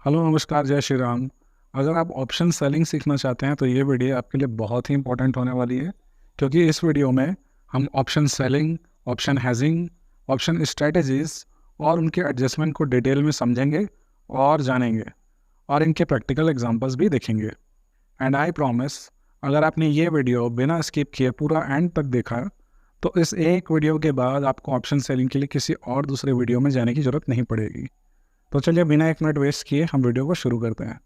Hello नमस्कार, जय श्री राम। अगर आप ऑप्शन सेलिंग सीखना चाहते हैं तो ये वीडियो आपके लिए बहुत ही इंपॉर्टेंट होने वाली है, क्योंकि इस वीडियो में हम option selling, option hedging, option strategies और उनके एडजस्टमेंट को डिटेल में समझेंगे और जानेंगे, और इनके प्रैक्टिकल एग्जांपल्स भी देखेंगे। एंड आई प्रॉमिस, अगर आपने ये वीडियो बिना स्किप किए पूरा एंड तक देखा तो इस एक वीडियो के बाद आपको ऑप्शन सेलिंग के लिए किसी और दूसरे वीडियो में जाने की ज़रूरत नहीं पड़ेगी। तो चलिए बिना एक मिनट वेस्ट किए हम वीडियो को शुरू करते हैं।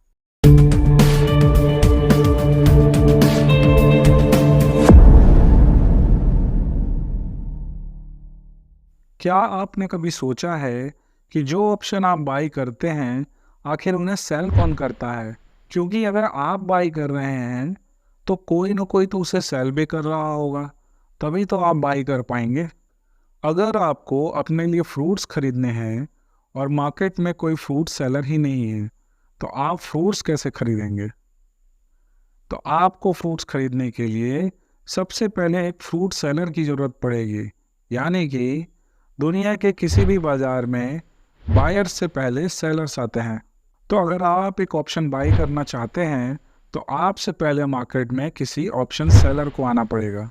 क्या आपने कभी सोचा है कि जो ऑप्शन आप बाई करते हैं आखिर उन्हें सेल कौन करता है? क्योंकि अगर आप बाई कर रहे हैं तो कोई ना कोई तो उसे सेल भी कर रहा होगा, तभी तो आप बाई कर पाएंगे। अगर आपको अपने लिए फ्रूट्स खरीदने हैं और मार्केट में कोई फ्रूट सेलर ही नहीं है तो आप फ्रूट्स कैसे खरीदेंगे? तो आपको फ्रूट्स खरीदने के लिए सबसे पहले एक फ्रूट सेलर की ज़रूरत पड़ेगी, यानी कि दुनिया के किसी भी बाज़ार में बायर्स से पहले सेलर्स आते हैं। तो अगर आप एक ऑप्शन बाई करना चाहते हैं तो आपसे पहले मार्केट में किसी ऑप्शन सेलर को आना पड़ेगा,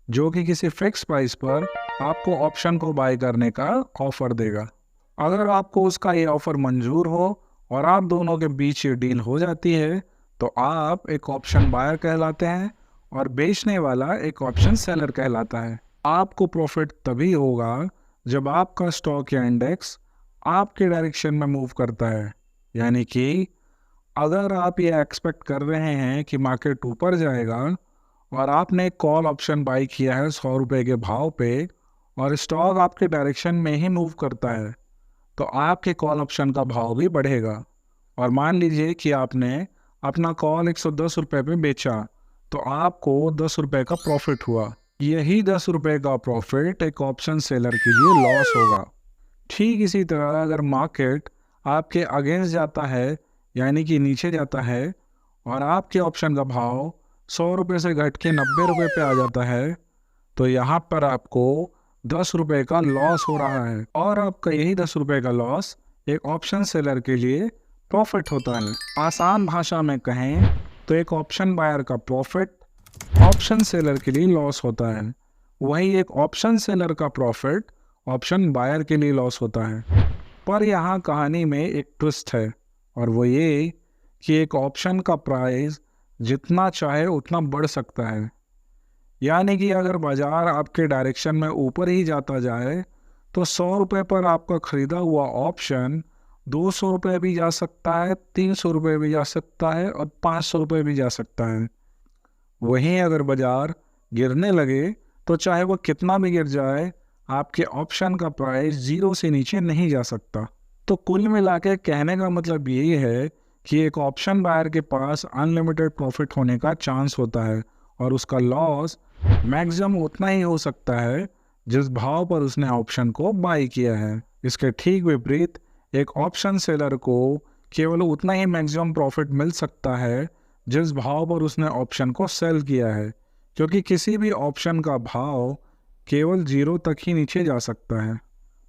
जो कि किसी फिक्स प्राइस पर आपको ऑप्शन को बाई करने का ऑफ़र देगा। अगर आपको उसका ये ऑफ़र मंजूर हो और आप दोनों के बीच ये डील हो जाती है तो आप एक ऑप्शन बायर कहलाते हैं और बेचने वाला एक ऑप्शन सेलर कहलाता है। आपको प्रॉफिट तभी होगा जब आपका स्टॉक या इंडेक्स आपके डायरेक्शन में मूव करता है, यानी कि अगर आप ये एक्सपेक्ट कर रहे हैं कि मार्केट ऊपर जाएगा और आपने एक कॉल ऑप्शन बाई किया है 100 रुपये के भाव पे और स्टॉक आपके डायरेक्शन में ही मूव करता है तो आपके कॉल ऑप्शन का भाव भी बढ़ेगा। और मान लीजिए कि आपने अपना कॉल 110 रुपये पे बेचा तो आपको 10 रुपये का प्रॉफिट हुआ। यही 10 रुपये का प्रॉफिट एक ऑप्शन सेलर के लिए लॉस होगा। ठीक इसी तरह अगर मार्केट आपके अगेंस्ट जाता है, यानी कि नीचे जाता है, और आपके ऑप्शन का भाव 100 रुपये से घट के 90 रुपये पे आ जाता है तो यहाँ पर आपको 10 रुपये का लॉस हो रहा है, और आपका यही 10 रुपये का लॉस एक ऑप्शन सेलर के लिए प्रॉफिट होता है। आसान भाषा में कहें तो एक ऑप्शन बायर का प्रॉफिट ऑप्शन सेलर के लिए लॉस होता है, वही एक ऑप्शन सेलर का प्रॉफिट ऑप्शन बायर के लिए लॉस होता है। पर यहाँ कहानी में एक ट्विस्ट है, और वो ये कि एक ऑप्शन का प्राइस जितना चाहे उतना बढ़ सकता है। यानी कि अगर बाजार आपके डायरेक्शन में ऊपर ही जाता जाए तो 100 रुपये पर आपका खरीदा हुआ ऑप्शन 200 रुपये भी जा सकता है, 300 रुपये भी जा सकता है और 500 रुपये भी जा सकता है। वहीं अगर बाजार गिरने लगे तो चाहे वो कितना भी गिर जाए आपके ऑप्शन का प्राइस 0 से नीचे नहीं जा सकता। तो कुल मिला के कहने का मतलब यही है कि एक ऑप्शन बायर के पास अनलिमिटेड प्रॉफिट होने का चांस होता है और उसका लॉस मैक्सिमम उतना ही हो सकता है जिस भाव पर उसने ऑप्शन को बाई किया है। इसके ठीक विपरीत एक ऑप्शन सेलर को केवल उतना ही मैक्सिमम प्रॉफिट मिल सकता है जिस भाव पर उसने ऑप्शन को सेल किया है, क्योंकि किसी भी ऑप्शन का भाव केवल 0 तक ही नीचे जा सकता है।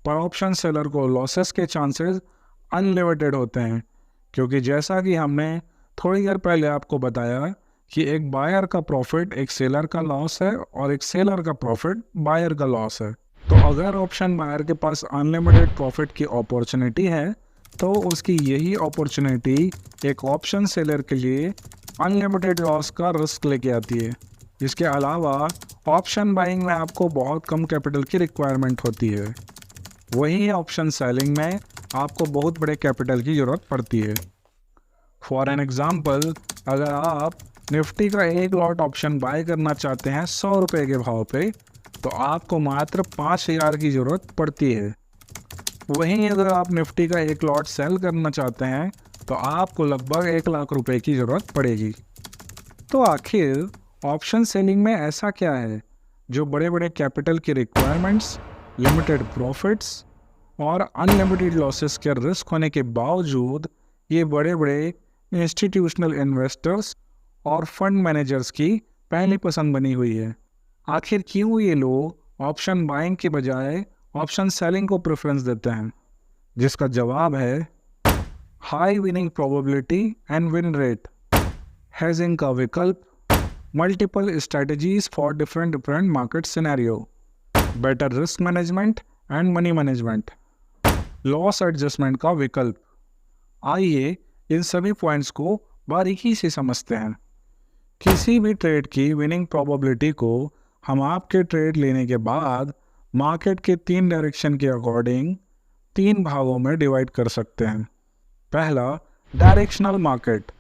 पर ऑप्शन सेलर को लॉसेस के चांसेस अनलिमिटेड होते हैं, क्योंकि जैसा कि हमने थोड़ी देर पहले आपको बताया कि एक बायर का प्रॉफिट एक सेलर का लॉस है और एक सेलर का प्रॉफिट बायर का लॉस है। तो अगर ऑप्शन बायर के पास अनलिमिटेड प्रॉफिट की अपॉर्चुनिटी है तो उसकी यही अपॉर्चुनिटी एक ऑप्शन सेलर के लिए अनलिमिटेड लॉस का रिस्क लेके आती है। इसके अलावा ऑप्शन बाइंग में आपको बहुत कम कैपिटल की रिक्वायरमेंट होती है, वहीं ऑप्शन सेलिंग में आपको बहुत बड़े कैपिटल की ज़रूरत पड़ती है। फॉर एन एग्ज़ाम्पल, अगर आप निफ्टी का एक लॉट ऑप्शन बाय करना चाहते हैं 100 रुपये के भाव पे तो आपको मात्र 5,000 की ज़रूरत पड़ती है। वहीं अगर आप निफ्टी का एक लॉट सेल करना चाहते हैं तो आपको लगभग 1,00,000 रुपये की ज़रूरत पड़ेगी। तो आखिर ऑप्शन सेलिंग में ऐसा क्या है जो बड़े बड़े कैपिटल की रिक्वायरमेंट्स, लिमिटेड प्रॉफिट्स और अनलिमिटेड लॉसेस के रिस्क होने के बावजूद ये बड़े बड़े इंस्टीट्यूशनल इन्वेस्टर्स और फंड मैनेजर्स की पहली पसंद बनी हुई है? आखिर क्यों ये लोग ऑप्शन बाइंग के बजाय ऑप्शन सेलिंग को प्रेफरेंस देते हैं? जिसका जवाब है high winning probability and win rate. Hedging का विकल्प, multiple strategies for different market scenario, better risk management and money management. Loss adjustment का विकल्प। आइए इन सभी पॉइंट्स को बारीकी से समझते हैं। किसी भी ट्रेड की विनिंग प्रोबेबिलिटी को हम आपके ट्रेड लेने के बाद मार्केट के 3 डायरेक्शन के अकॉर्डिंग 3 भागों में डिवाइड कर सकते हैं। पहला, डायरेक्शनल मार्केट।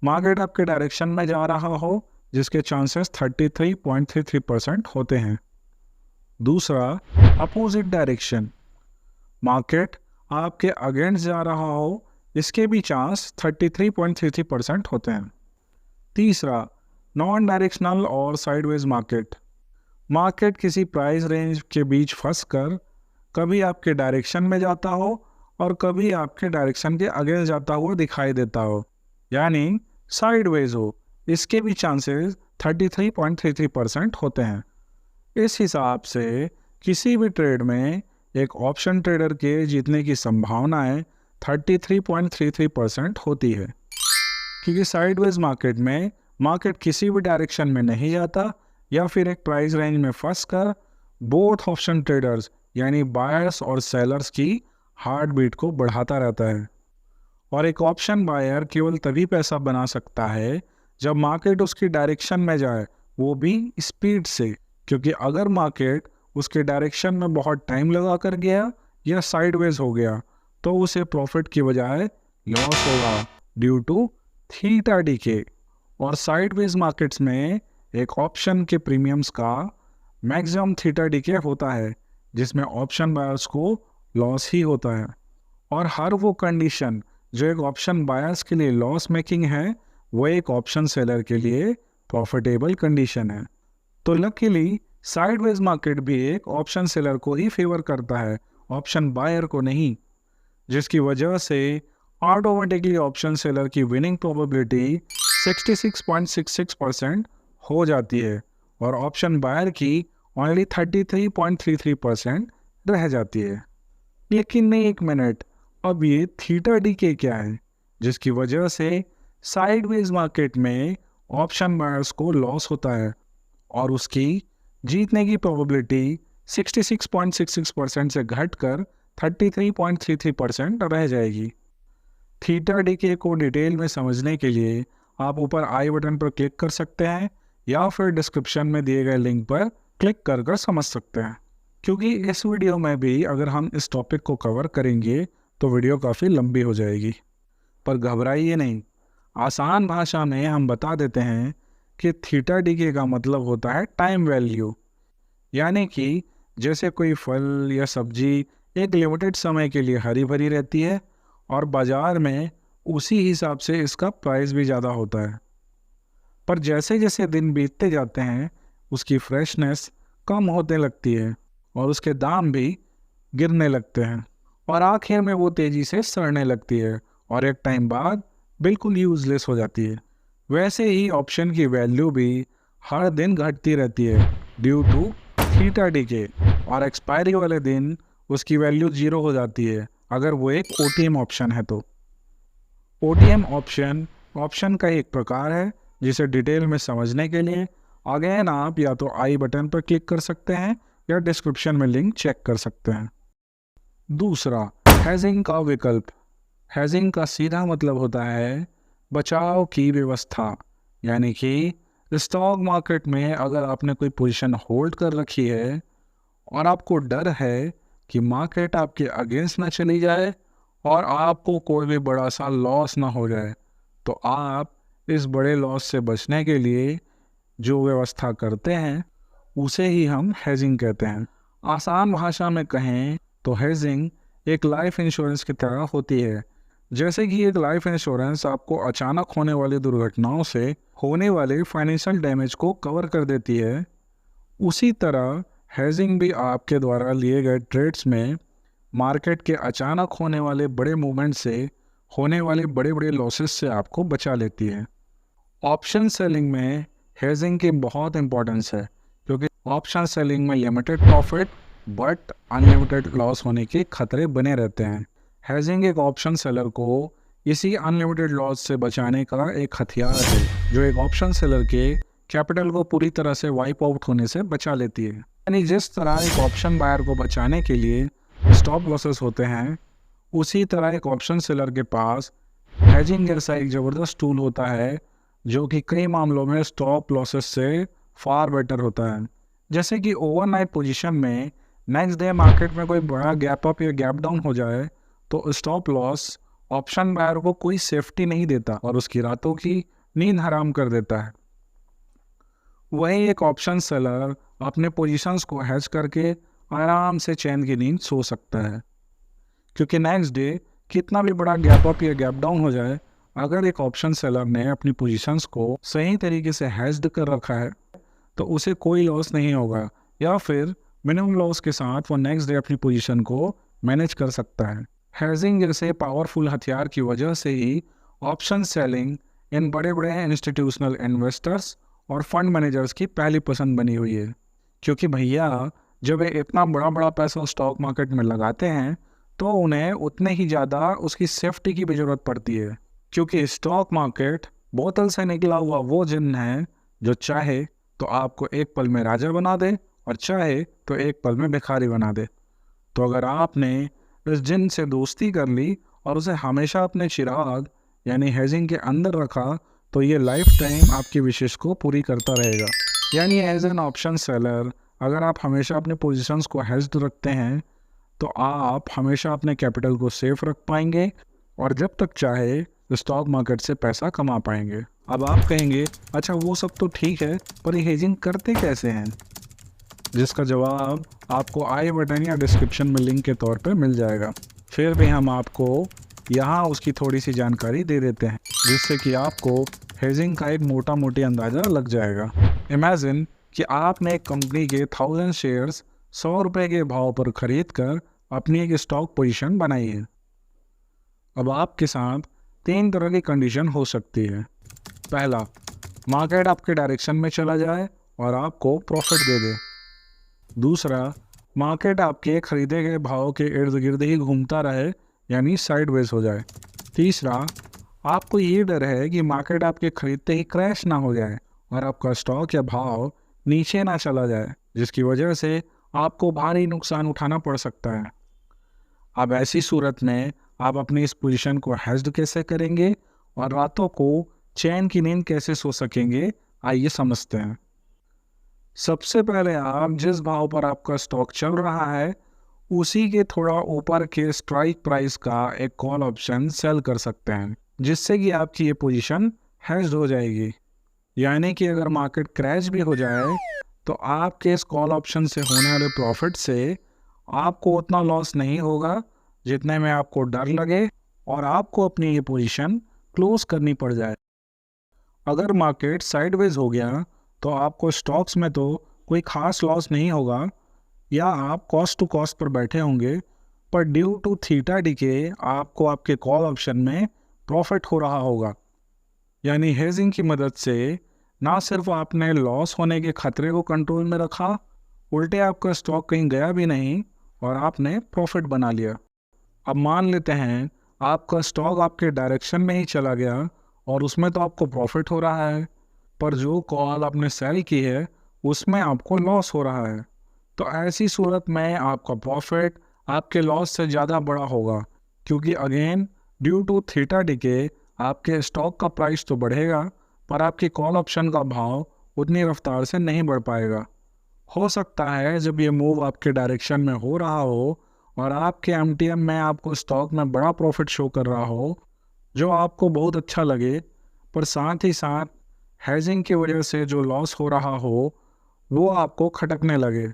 मार्केट आपके डायरेक्शन में जा रहा हो जिसके चांसेस 33.33% होते हैं। दूसरा, अपोजिट डायरेक्शन। मार्केट आपके अगेंस्ट जा रहा हो इसके भी चांस 33.33% होते हैं। तीसरा, नॉन डायरेक्शनल और साइडवेज मार्केट। मार्केट किसी प्राइस रेंज के बीच फंसकर कभी आपके डायरेक्शन में जाता हो और कभी आपके डायरेक्शन के अगेंस्ट जाता हुआ दिखाई देता हो, यानी साइडवेज हो, इसके भी चांसेस 33.33% होते हैं। इस हिसाब से किसी भी ट्रेड में एक ऑप्शन ट्रेडर के जीतने की संभावनाएं 33.33% होती है, क्योंकि साइडवेज मार्केट में मार्केट किसी भी डायरेक्शन में नहीं जाता या फिर एक प्राइस रेंज में फंसकर बोथ ऑप्शन ट्रेडर्स यानी बायर्स और सेलर्स की हार्ट बीट को बढ़ाता रहता है। और एक ऑप्शन बायर केवल तभी पैसा बना सकता है जब मार्केट उसकी डायरेक्शन में जाए, वो भी स्पीड से, क्योंकि अगर मार्केट उसके डायरेक्शन में बहुत टाइम लगा कर गया या साइडवेज हो गया तो उसे प्रॉफिट की बजाय लॉस होगा ड्यू टू थीटा डीके। और साइडवेज मार्केट्स में एक ऑप्शन के प्रीमियम्स का मैक्सिमम थीटा डीके होता है जिसमें ऑप्शन बायर्स को लॉस ही होता है। और हर वो कंडीशन जो एक ऑप्शन बायर्स के लिए लॉस मेकिंग है वो एक ऑप्शन सेलर के लिए प्रॉफिटेबल कंडीशन है। तो लकीली साइडवेज मार्केट भी एक ऑप्शन सेलर को ही फेवर करता है, ऑप्शन बायर को नहीं, जिसकी वजह से ऑटोमेटिकली ऑप्शन सेलर की विनिंग प्रोबेबिलिटी 66.66% हो जाती है और ऑप्शन बायर की ओनली 33.33% रह जाती है। लेकिन नहीं, एक मिनट, अब ये थीटा डीके क्या है जिसकी वजह से साइडवेज मार्केट में ऑप्शन बायर्स को लॉस होता है और उसकी जीतने की प्रोबेबिलिटी 66.66% से घटकर 33.33% रह जाएगी। थीटा डीके को डिटेल में समझने के लिए आप ऊपर आई बटन पर क्लिक कर सकते हैं या फिर डिस्क्रिप्शन में दिए गए लिंक पर क्लिक कर समझ सकते हैं, क्योंकि इस वीडियो में भी अगर हम इस टॉपिक को कवर करेंगे तो वीडियो काफ़ी लंबी हो जाएगी। पर घबराइए नहीं, आसान भाषा में हम बता देते हैं कि थीटा डीके का मतलब होता है टाइम वैल्यू, यानी कि जैसे कोई फल या सब्जी एक लिमिटेड समय के लिए हरी भरी रहती है और बाज़ार में उसी हिसाब से इसका प्राइस भी ज़्यादा होता है, पर जैसे जैसे दिन बीतते जाते हैं उसकी फ्रेशनेस कम होने लगती है और उसके दाम भी गिरने लगते हैं और आखिर में वो तेज़ी से सड़ने लगती है और एक टाइम बाद बिल्कुल यूज़लेस हो जाती है। वैसे ही ऑप्शन की वैल्यू भी हर दिन घटती रहती है ड्यू टू थीटा डीके और एक्सपायरी वाले दिन उसकी वैल्यू 0 हो जाती है अगर वो एक ओटीएम ऑप्शन है तो। ओटीएम ऑप्शन का एक प्रकार है जिसे डिटेल में समझने के लिए अगेन आप या तो आई बटन पर क्लिक कर सकते हैं या डिस्क्रिप्शन में लिंक चेक कर सकते हैं। दूसरा, हेजिंग का विकल्प। हेजिंग का सीधा मतलब होता है बचाव की व्यवस्था, यानी कि स्टॉक मार्केट में अगर आपने कोई पोजीशन होल्ड कर रखी है और आपको डर है कि मार्केट आपके अगेंस्ट ना चली जाए और आपको कोई भी बड़ा सा लॉस ना हो जाए, तो आप इस बड़े लॉस से बचने के लिए जो व्यवस्था करते हैं उसे ही हम हेजिंग कहते हैं। आसान भाषा में कहें तो हेजिंग एक लाइफ इंश्योरेंस की तरह होती है। जैसे कि एक लाइफ इंश्योरेंस आपको अचानक होने वाली दुर्घटनाओं से होने वाले फाइनेंशियल डैमेज को कवर कर देती है, उसी तरह हेजिंग भी आपके द्वारा लिए गए ट्रेड्स में मार्केट के अचानक होने वाले बड़े मूवमेंट से होने वाले बड़े बड़े लॉसेस से आपको बचा लेती है। ऑप्शन सेलिंग में हेजिंग की बहुत इंपॉर्टेंस है, क्योंकि ऑप्शन सेलिंग में limited profit but unlimited loss होने के खतरे बने रहते हैं। हेजिंग एक ऑप्शन सेलर को इसी अनलिमिटेड लॉस से बचाने का एक हथियार है जो एक ऑप्शन सेलर के कैपिटल को पूरी तरह से वाइप आउट होने से बचा लेती है। यानी जिस तरह एक ऑप्शन बायर को बचाने के लिए स्टॉप लॉसेस होते हैं, उसी तरह एक ऑप्शन सेलर के पास हेजिंग जैसा एक ज़बरदस्त टूल होता है जो कि कई मामलों में स्टॉप लॉसेस से फार बेटर होता है। जैसे कि ओवरनाइट पोजीशन में नेक्स्ट डे मार्केट में कोई बड़ा गैप अप या गैप डाउन हो जाए तो स्टॉप लॉस ऑप्शन बायर को कोई सेफ्टी नहीं देता और उसकी रातों की नींद हराम कर देता है। वहीं एक ऑप्शन सेलर अपने पोजीशंस को हेज करके आराम से चैन की नींद सो सकता है, क्योंकि नेक्स्ट डे कितना भी बड़ा गैप अप या गैप डाउन हो जाए, अगर एक ऑप्शन सेलर ने अपनी पोजीशंस को सही तरीके से हेज्ड कर रखा है तो उसे कोई लॉस नहीं होगा, या फिर मिनिमम लॉस के साथ वो नेक्स्ट डे अपनी पोजीशन को मैनेज कर सकता है। हेजिंग जैसे पावरफुल हथियार की वजह से ही ऑप्शन सेलिंग इन बड़े बड़े इंस्टीट्यूशनल इन्वेस्टर्स और फंड मैनेजर्स की पहली पसंद बनी हुई है, क्योंकि भैया जब ये इतना बड़ा बड़ा पैसा स्टॉक मार्केट में लगाते हैं तो उन्हें उतने ही ज़्यादा उसकी सेफ्टी की भी ज़रूरत पड़ती है, क्योंकि स्टॉक मार्केट बोतल से निकला हुआ वो जिन्न है जो चाहे तो आपको एक पल में राजा बना दे और चाहे तो एक पल में भिखारी बना दे। तो अगर आपने इस जिन्न से दोस्ती कर ली और उसे हमेशा अपने चिराग यानी हेजिंग के अंदर रखा तो ये लाइफ टाइम आपकी विशेष को पूरी करता रहेगा। यानी एज एन ऑप्शन सेलर अगर आप हमेशा अपने पोजीशंस को हेज्ड रखते हैं तो आप हमेशा अपने कैपिटल को सेफ रख पाएंगे और जब तक चाहे स्टॉक मार्केट से पैसा कमा पाएंगे। अब आप कहेंगे अच्छा वो सब तो ठीक है, पर ये हेजिंग करते कैसे हैं? जिसका जवाब आपको आई बटन या डिस्क्रिप्शन में लिंक के तौर पर मिल जाएगा। फिर भी हम आपको यहाँ उसकी थोड़ी सी जानकारी दे देते हैं जिससे कि आपको हेजिंग का एक मोटा मोटी अंदाज़ा लग जाएगा। इमेजिन कि आपने एक कंपनी के 1000 शेयर्स 100 रुपये के भाव पर खरीद कर अपनी एक स्टॉक पोजीशन बनाई है। अब आपके साथ 3 तरह की कंडीशन हो सकती है। पहला, मार्केट आपके डायरेक्शन में चला जाए और आपको प्रॉफिट दे दे। दूसरा, मार्केट आपके खरीदे गए भाव के इर्द गिर्द ही घूमता रहे यानी साइडवेज हो जाए। तीसरा, आपको ये डर है कि मार्केट आपके खरीदते ही क्रैश ना हो जाए और आपका स्टॉक या भाव नीचे ना चला जाए, जिसकी वजह से आपको भारी नुकसान उठाना पड़ सकता है। अब ऐसी सूरत में आप अपनी इस पोजीशन को हेज्ड कैसे करेंगे और रातों को चैन की नींद कैसे सो सकेंगे, आइए समझते हैं। सबसे पहले आप जिस भाव पर आपका स्टॉक चल रहा है उसी के थोड़ा ऊपर के स्ट्राइक प्राइस का एक कॉल ऑप्शन सेल कर सकते हैं, जिससे कि आपकी ये पोजीशन हेज्ड हो जाएगी। यानी कि अगर मार्केट क्रैश भी हो जाए तो आपके इस कॉल ऑप्शन से होने वाले प्रॉफिट से आपको उतना लॉस नहीं होगा जितने में आपको डर लगे और आपको अपनी ये पोजीशन क्लोज करनी पड़ जाए। अगर मार्केट साइडवेज हो गया तो आपको स्टॉक्स में तो कोई खास लॉस नहीं होगा या आप कॉस्ट टू कॉस्ट पर बैठे होंगे, पर ड्यू टू थीटा डीके आपको आपके कॉल ऑप्शन में प्रॉफिट हो रहा होगा। यानी हेजिंग की मदद से ना सिर्फ आपने लॉस होने के खतरे को कंट्रोल में रखा, उल्टे आपका स्टॉक कहीं गया भी नहीं और आपने प्रॉफिट बना लिया। अब मान लेते हैं आपका स्टॉक आपके डायरेक्शन में ही चला गया और उसमें तो आपको प्रॉफिट हो रहा है, पर जो कॉल आपने सेल की है उसमें आपको लॉस हो रहा है। तो ऐसी सूरत में आपका प्रॉफिट आपके लॉस से ज़्यादा बड़ा होगा, क्योंकि again due to theta decay आपके स्टॉक का प्राइस तो बढ़ेगा पर आपकी कॉल ऑप्शन का भाव उतनी रफ्तार से नहीं बढ़ पाएगा। हो सकता है जब ये मूव आपके डायरेक्शन में हो रहा हो और आपके एमटीएम में आपको स्टॉक में बड़ा प्रॉफिट शो कर रहा हो जो आपको बहुत अच्छा लगे, पर साथ ही साथ हेजिंग की वजह से जो लॉस हो रहा हो वो आपको खटकने लगे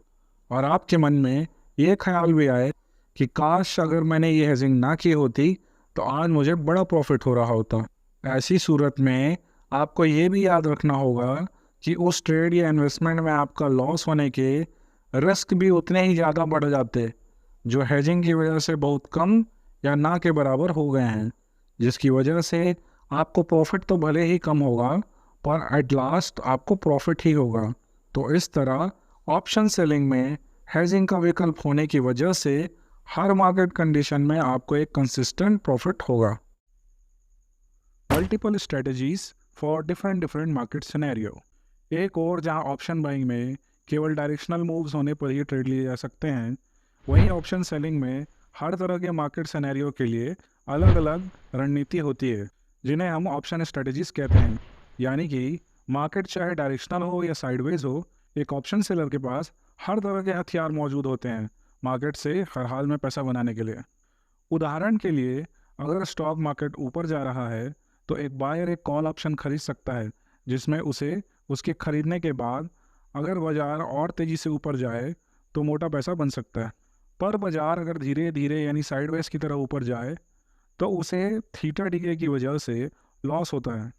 और आपके मन में ये ख्याल भी आए कि काश अगर मैंने ये हेजिंग ना की होती तो आज मुझे बड़ा प्रॉफिट हो रहा होता। ऐसी सूरत में आपको ये भी याद रखना होगा कि उस ट्रेड या इन्वेस्टमेंट में आपका लॉस होने के रिस्क भी उतने ही ज़्यादा बढ़ जाते जो हेजिंग की वजह से बहुत कम या ना के बराबर हो गए हैं, जिसकी वजह से आपको प्रॉफिट तो भले ही कम होगा पर एट लास्ट आपको प्रॉफिट ही होगा। तो इस तरह ऑप्शन सेलिंग में हेजिंग का विकल्प होने की वजह से हर मार्केट कंडीशन में आपको एक कंसिस्टेंट प्रॉफिट होगा। Multiple strategies for different different market scenario. एक और जहां ऑप्शन बाइंग में केवल डायरेक्शनल मूव्स होने पर ही ट्रेड लिए जा सकते हैं, वहीं ऑप्शन सेलिंग में हर तरह के मार्केट सिनेरियो के लिए अलग अलग रणनीति होती है, जिन्हें हम ऑप्शन स्ट्रेटजीज कहते हैं। यानी कि मार्केट चाहे डायरेक्शनल हो या साइडवेज हो, एक ऑप्शन सेलर के पास हर तरह के हथियार मौजूद होते हैं मार्केट से हर हाल में पैसा बनाने के लिए। उदाहरण के लिए, अगर स्टॉक मार्केट ऊपर जा रहा है तो एक बायर एक कॉल ऑप्शन खरीद सकता है, जिसमें उसे उसके खरीदने के बाद अगर बाजार और तेज़ी से ऊपर जाए तो मोटा पैसा बन सकता है। पर बाजार अगर धीरे धीरे यानी साइडवेज की तरह ऊपर जाए तो उसे थीटा डीके की वजह से लॉस होता है।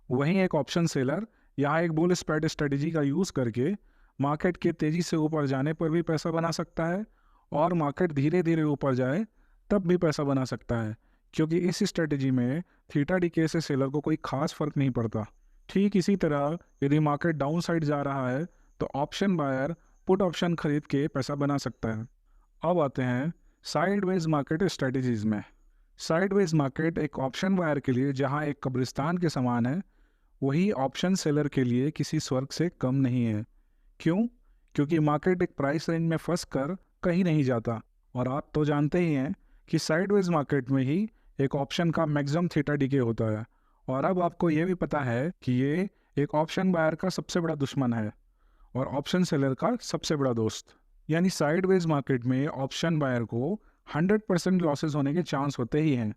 वहीं एक ऑप्शन सेलर यहाँ एक बुल स्प्रेड स्ट्रेटजी का यूज़ करके मार्केट के तेज़ी से ऊपर जाने पर भी पैसा बना सकता है, और मार्केट धीरे धीरे ऊपर जाए तब भी पैसा बना सकता है, क्योंकि इस स्ट्रेटजी में थीटा डीके से सेलर को कोई खास फर्क नहीं पड़ता। ठीक इसी तरह यदि मार्केट डाउन साइड जा रहा है तो ऑप्शन बायर पुट ऑप्शन खरीद के पैसा बना सकता है। अब आते हैं साइडवेज मार्केट स्ट्रेटजीज में। साइडवेज मार्केट एक ऑप्शन बायर के लिए जहां एक कब्रिस्तान के समान है, वही ऑप्शन सेलर के लिए किसी स्वर्ग से कम नहीं है। क्यों? क्योंकि मार्केट एक प्राइस रेंज में फंस कर कहीं नहीं जाता, और आप तो जानते ही हैं कि साइडवेज मार्केट में ही एक ऑप्शन का मैक्सिमम थीटा डीके होता है। और अब आपको ये भी पता है कि ये एक ऑप्शन बायर का सबसे बड़ा दुश्मन है और ऑप्शन सेलर का सबसे बड़ा दोस्त। यानी साइडवेज मार्केट में ऑप्शन बायर को 100% लॉसेस होने के चांस होते ही हैं।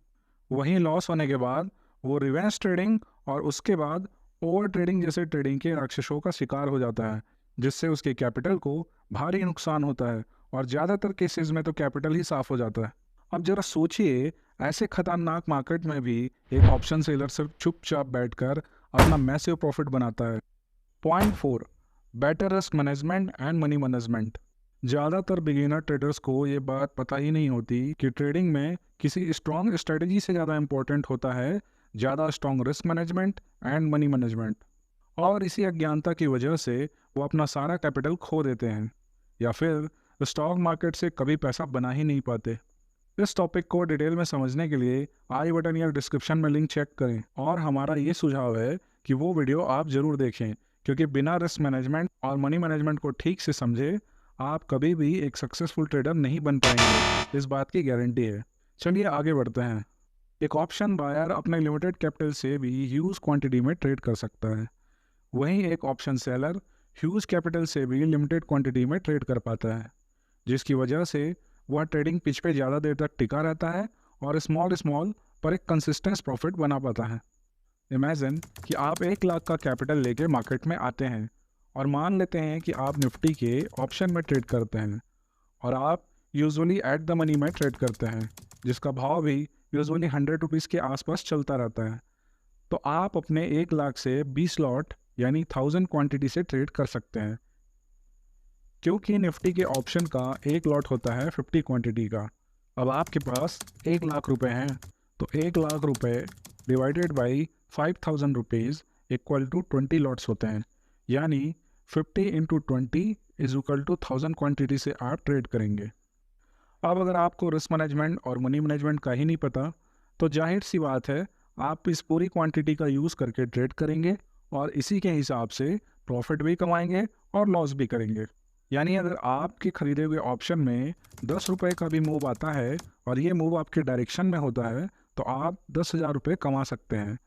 वहीं लॉस होने के बाद वो रिवेंस ट्रेडिंग और उसके बाद ओवर ट्रेडिंग जैसे ट्रेडिंग के राक्षसों का शिकार हो जाता है, जिससे उसके कैपिटल को भारी नुकसान होता है, और ज़्यादातर केसेस में तो कैपिटल ही साफ हो जाता है। अब जरा सोचिए, ऐसे खतरनाक मार्केट में भी एक ऑप्शन सेलर सिर्फ चुपचाप बैठकर अपना मैसिव प्रॉफिट बनाता है। Point 4, better risk management and money management. ज़्यादातर बिगिनर ट्रेडर्स को ये बात पता ही नहीं होती कि ट्रेडिंग में किसी स्ट्रॉन्ग स्ट्रेटजी से ज़्यादा इम्पोर्टेंट होता है ज़्यादा strong risk management and money management. और इसी अज्ञानता की वजह से वो अपना सारा कैपिटल खो देते हैं, या फिर स्टॉक मार्केट से कभी पैसा बना ही नहीं पाते। इस टॉपिक को डिटेल में समझने के लिए आई बटन या डिस्क्रिप्शन में लिंक चेक करें, और हमारा ये सुझाव है कि वो वीडियो आप ज़रूर देखें, क्योंकि बिना रिस्क मैनेजमेंट और मनी मैनेजमेंट को ठीक से समझे आप कभी भी एक सक्सेसफुल ट्रेडर नहीं बन पाएंगे, इस बात की गारंटी है। चलिए आगे बढ़ते हैं। एक ऑप्शन बायर अपने लिमिटेड कैपिटल से भी ह्यूज क्वांटिटी में ट्रेड कर सकता है, वहीं एक ऑप्शन सेलर ह्यूज कैपिटल से भी लिमिटेड क्वांटिटी में ट्रेड कर पाता है, जिसकी वजह से वह ट्रेडिंग पिच पे ज़्यादा देर तक टिका रहता है और स्मॉल स्मॉल पर एक कंसिस्टेंस प्रॉफिट बना पाता है। इमेजिन कि आप 1 लाख का कैपिटल लेके मार्केट में आते हैं, और मान लेते हैं कि आप निफ्टी के ऑप्शन में ट्रेड करते हैं, और आप यूजुअली एट द मनी में ट्रेड करते हैं, जिसका भाव भी यूजुअली 100 रुपीज़ के आसपास चलता रहता है। तो आप अपने 1 लाख से 20 लॉट यानी 1000 क्वांटिटी से ट्रेड कर सकते हैं, क्योंकि निफ्टी के ऑप्शन का 1 लॉट होता है 50 क्वांटिटी का। अब आपके पास 1 लाख रुपए हैं, तो 1 लाख रुपए divided by 5000 rupees equal to 20 lots होते हैं, यानी 50 into 20 is equal to 1000 quantity से आप ट्रेड करेंगे। अब अगर आपको रिस्क मैनेजमेंट और मनी मैनेजमेंट का ही नहीं पता, तो जाहिर सी बात है आप इस पूरी क्वांटिटी का यूज़ करके ट्रेड करेंगे, और इसी के हिसाब से प्रॉफिट भी कमाएंगे और लॉस भी करेंगे। यानी अगर आपके खरीदे हुए ऑप्शन में 10 रुपये का भी मूव आता है और ये मूव आपके डायरेक्शन में होता है, तो आप 10,000 रुपये कमा सकते हैं।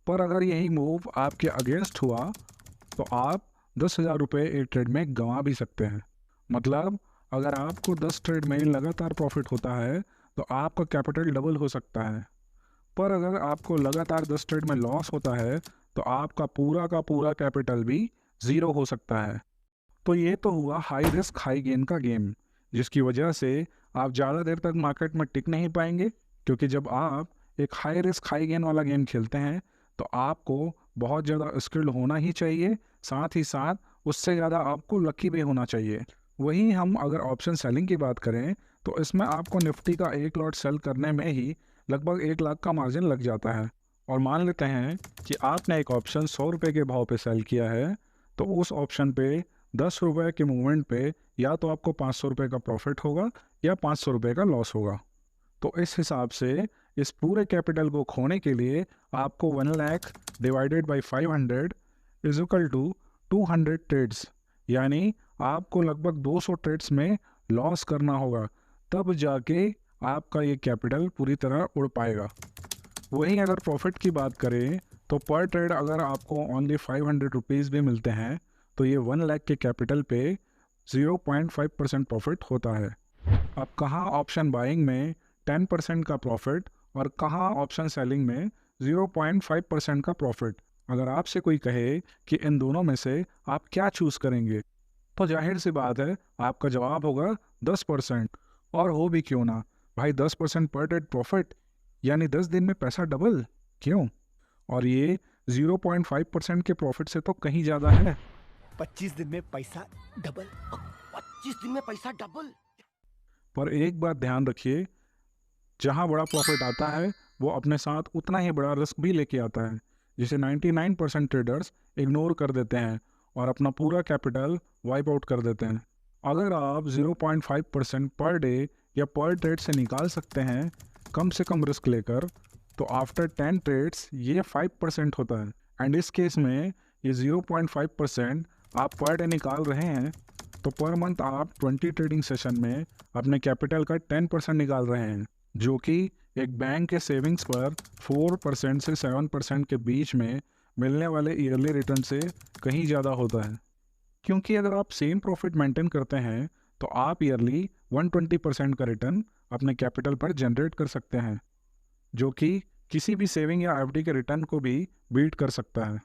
पर अगर यही मूव आपके अगेंस्ट हुआ तो आप 10,000 रुपये एक ट्रेड में गंवा भी सकते हैं। मतलब अगर आपको 10 ट्रेड में लगातार प्रॉफिट होता है तो आपका कैपिटल डबल हो सकता है, पर अगर आपको लगातार 10 ट्रेड में लॉस होता है तो आपका पूरा का पूरा कैपिटल भी ज़ीरो हो सकता है। तो ये तो हुआ हाई रिस्क हाई गेन का गेम, जिसकी वजह से आप ज़्यादा देर तक मार्केट में टिक नहीं पाएंगे, क्योंकि जब आप एक हाई रिस्क हाई गेन वाला गेम खेलते हैं तो आपको बहुत ज़्यादा स्किल्ड होना ही चाहिए, साथ ही साथ उससे ज़्यादा आपको लकी भी होना चाहिए। वहीं हम अगर ऑप्शन सेलिंग की बात करें तो इसमें आपको निफ्टी का 1 लॉट सेल करने में ही लगभग 1 लाख का मार्जिन लग जाता है। और मान लेते हैं कि आपने एक ऑप्शन 100 रुपये के भाव पे सेल किया है, तो उस ऑप्शन पे 10 रुपये के मूवमेंट पे या तो आपको 500 रुपये का प्रॉफिट होगा या 500 रुपये का लॉस होगा। तो इस हिसाब से इस पूरे कैपिटल को खोने के लिए आपको 1 lakh divided by 500 is equal to 200 trades, यानी आपको लगभग 200 ट्रेड्स में लॉस करना होगा, तब जाके आपका ये कैपिटल पूरी तरह उड़ पाएगा। वहीं अगर प्रॉफिट की बात करें तो पर ट्रेड अगर आपको ओनली 500 रुपीज़ भी मिलते हैं तो ये 1 लाख के कैपिटल पे 0.5% प्रॉफिट होता है। अब कहाँ ऑप्शन बाइंग में 10% का प्रॉफिट और कहाँ ऑप्शन सेलिंग में 0.5% का प्रॉफिट। अगर आपसे कोई कहे कि इन दोनों में से आप क्या चूज़ करेंगे तो जाहिर सी बात है आपका जवाब होगा 10%। और हो भी क्यों ना भाई, 10% पर ट्रेड प्रॉफिट यानी 10 दिन में पैसा डबल, क्यों? और ये 0.5% के प्रॉफिट से तो कहीं ज़्यादा है। 25 दिन में पैसा डबल, 25 दिन में पैसा डबल। पर एक बात ध्यान रखिए, जहाँ बड़ा प्रॉफिट आता है वो अपने साथ उतना ही बड़ा रिस्क भी लेके आता है, जिसे 99% ट्रेडर्स इग्नोर कर देते हैं और अपना पूरा कैपिटल वाइप आउट कर देते हैं। अगर आप 0.5% पर डे या पर ट्रेड से निकाल सकते हैं कम से कम रिस्क लेकर, तो आफ्टर 10 ट्रेड्स ये 5% होता है। एंड इस केस में ये 0.5% आप पर डे निकाल रहे हैं तो पर मंथ आप 20 ट्रेडिंग सेशन में अपने कैपिटल का 10% निकाल रहे हैं, जो कि एक बैंक के सेविंग्स पर 4% से 7% के बीच में मिलने वाले ईयरली रिटर्न से कहीं ज़्यादा होता है। क्योंकि अगर आप सेम प्रॉफिट मेंटेन करते हैं तो आप ईयरली 120% का रिटर्न अपने कैपिटल पर जनरेट कर सकते हैं, जो कि किसी भी सेविंग या एफडी के रिटर्न को भी बीट कर सकता है।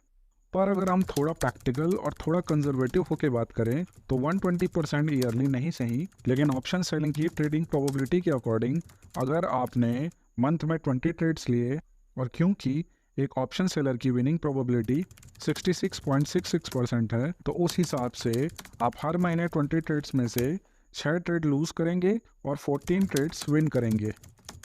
पर अगर हम थोड़ा प्रैक्टिकल और थोड़ा कंजर्वेटिव होकर बात करें तो 120% ईयरली नहीं सही, लेकिन ऑप्शन सेलिंग की ट्रेडिंग प्रोबेबिलिटी के अकॉर्डिंग अगर आपने मंथ में 20 ट्रेड्स लिए, और क्योंकि एक ऑप्शन सेलर की विनिंग प्रोबेबिलिटी 66.66% है, तो उस हिसाब से आप हर महीने 20 ट्रेड्स में से 6 ट्रेड लूज़ करेंगे और 14 ट्रेड्स विन करेंगे।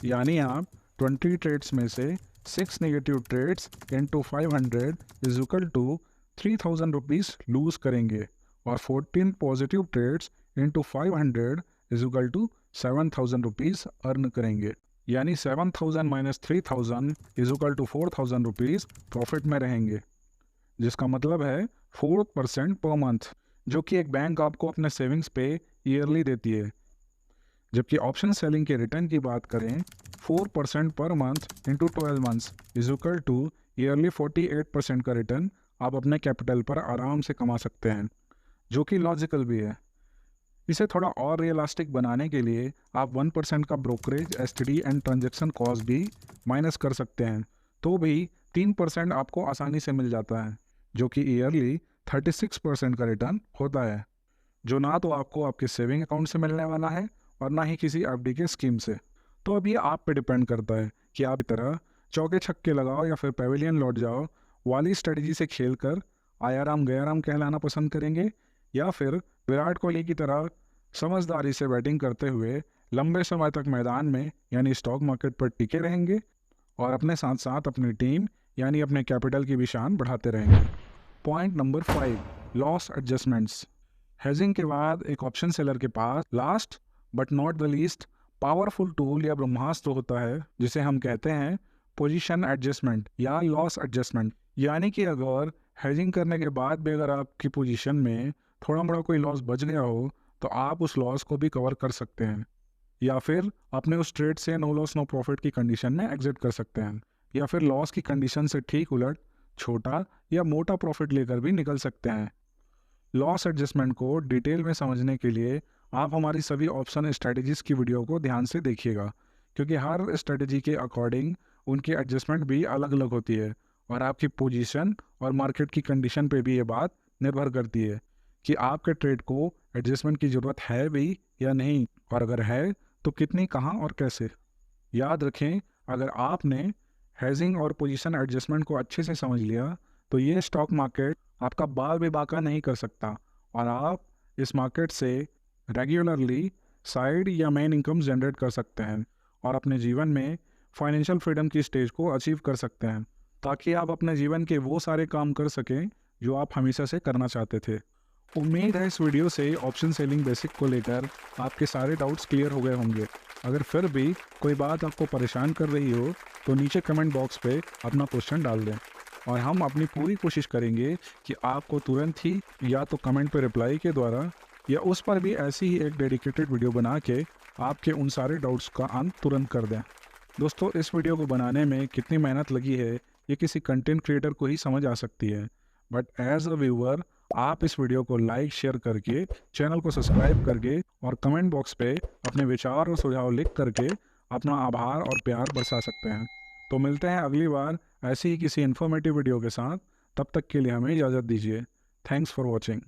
यानी आप 20 ट्रेड्स में से 6 negative trades into 500 is equal to 3000 rupees lose करेंगे और 14 positive trades into 500 is equal to 7000 rupees earn करेंगे। यानी 7000 minus 3000 is equal to 4000 rupees profit में रहेंगे, जिसका मतलब है 4% पर मंथ, जो कि एक बैंक आपको अपने सेविंग्स पे ईयरली देती है। जबकि ऑप्शन सेलिंग के रिटर्न की बात करें 4% पर month into 12 months is equal to yearly 48% का रिटर्न आप अपने कैपिटल पर आराम से कमा सकते हैं, जो कि लॉजिकल भी है। इसे थोड़ा और रियलिस्टिक बनाने के लिए आप 1% का brokerage, STD and transaction cost भी माइनस कर सकते हैं, तो भी 3% आपको आसानी से मिल जाता है, जो कि ईयरली 36% का रिटर्न होता है, जो ना तो आपको आपके सेविंग अकाउंट से मिलने वाला है और ना ही किसी एफडी के स्कीम से। तो अब ये आप पे डिपेंड करता है कि आप तरह चौके छक्के लगाओ या फिर पेविलियन लौट जाओ वाली स्ट्रेटजी से खेलकर आया राम गया राम कहलाना पसंद करेंगे, या फिर विराट कोहली की तरह समझदारी से बैटिंग करते हुए लंबे समय तक मैदान में यानी स्टॉक मार्केट पर टिके रहेंगे और अपने साथ साथ अपनी टीम यानी अपने कैपिटल की भी शान बढ़ाते रहेंगे। Point number 5, loss adjustments. Hedging के बाद एक ऑप्शन सेलर के पास last but not the least powerful tool या ब्रह्मास्त्र होता है, जिसे हम कहते हैं पोजीशन एडजस्टमेंट या लॉस एडजस्टमेंट। यानी कि अगर हेजिंग करने के बाद भी अगर आपकी पोजीशन में थोड़ा बड़ा कोई लॉस बच गया हो तो आप उस लॉस को भी कवर कर सकते हैं, या फिर अपने उस ट्रेड से नो लॉस नो प्रॉफिट की कंडीशन में एग्जिट कर सकते हैं, या फिर लॉस की कंडीशन से ठीक उलट छोटा या मोटा प्रॉफिट लेकर भी निकल सकते हैं। लॉस एडजस्टमेंट को डिटेल में समझने के लिए आप हमारी सभी ऑप्शन स्ट्रेटजीज़ की वीडियो को ध्यान से देखिएगा, क्योंकि हर स्ट्रेटजी के अकॉर्डिंग उनकी एडजस्टमेंट भी अलग अलग होती है और आपकी पोजीशन और मार्केट की कंडीशन पे भी ये बात निर्भर करती है कि आपके ट्रेड को एडजस्टमेंट की ज़रूरत है भी या नहीं, और अगर है तो कितनी, कहाँ और कैसे। याद रखें, अगर आपने हेजिंग और पोजीशन एडजस्टमेंट को अच्छे से समझ लिया तो ये स्टॉक मार्केट आपका बाल भी बाका नहीं कर सकता और आप इस मार्केट से रेगुलरली साइड या मेन इनकम जनरेट कर सकते हैं और अपने जीवन में फाइनेंशियल फ्रीडम की स्टेज को अचीव कर सकते हैं, ताकि आप अपने जीवन के वो सारे काम कर सकें जो आप हमेशा से करना चाहते थे। उम्मीद है इस वीडियो से ऑप्शन सेलिंग बेसिक को लेकर आपके सारे डाउट्स क्लियर हो गए होंगे। अगर फिर भी कोई बात आपको परेशान कर रही हो तो नीचे कमेंट बॉक्स पे अपना क्वेश्चन डाल दें और हम अपनी पूरी कोशिश करेंगे कि आपको तुरंत ही या तो कमेंट पे रिप्लाई के द्वारा या उस पर भी ऐसी ही एक डेडिकेटेड वीडियो बना के आपके उन सारे डाउट्स का अंत तुरंत कर दें। दोस्तों, इस वीडियो को बनाने में कितनी मेहनत लगी है ये किसी कंटेंट क्रिएटर को ही समझ आ सकती है, बट एज अ व्यूअर आप इस वीडियो को लाइक शेयर करके, चैनल को सब्सक्राइब करके और कमेंट बॉक्स पे अपने विचार और सुझाव लिख करके अपना आभार और प्यार बरसा सकते हैं। तो मिलते हैं अगली बार ऐसी ही किसी इन्फॉर्मेटिव वीडियो के साथ। तब तक के लिए हमें इजाज़त दीजिए। Thanks for watching.